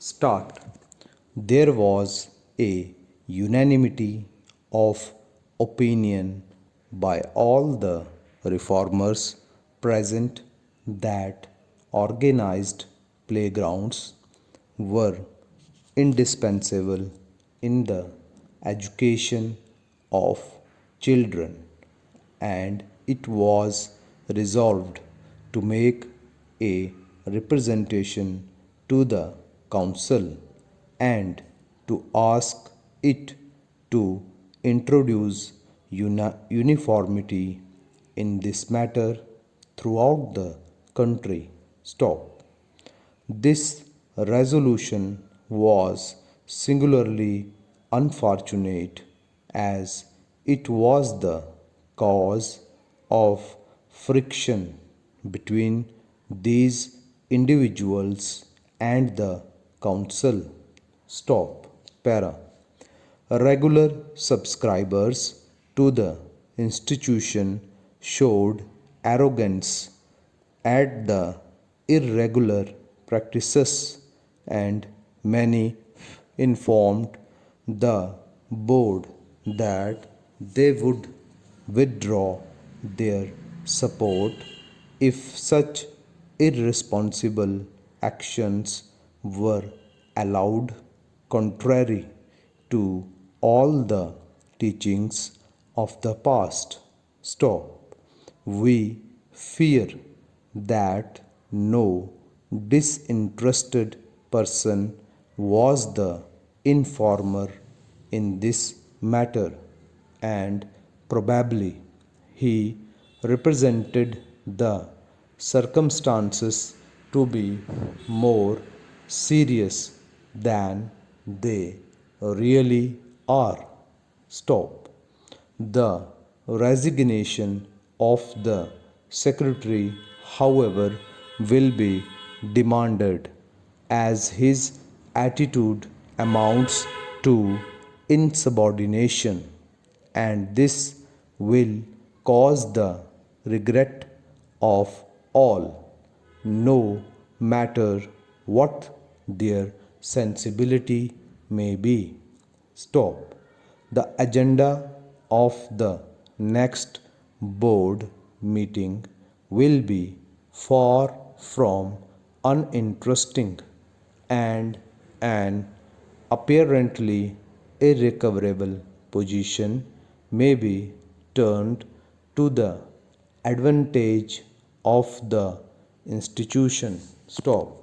Start. There was a unanimity of opinion by all the reformers present that organized playgrounds were indispensable in the education of children, and it was resolved to make a representation to the council and to ask it to introduce uniformity in this matter throughout the country. Stop. This resolution was singularly unfortunate as it was the cause of friction between these individuals and the council. Stop. Para. Regular subscribers to the institution showed arrogance at the irregular practices, and many informed the board that they would withdraw their support if such irresponsible actions were allowed, contrary to all the teachings of the past. Stop. We fear that no disinterested person was the informer in this matter, and probably he represented the circumstances to be more serious than they really are. Stop. The resignation of the secretary, however, will be demanded as his attitude amounts to insubordination, and this will cause the regret of all, no matter what their sensibility may be. Stop. The agenda of the next board meeting will be far from uninteresting, and an apparently irrecoverable position may be turned to the advantage of the institution. Stop.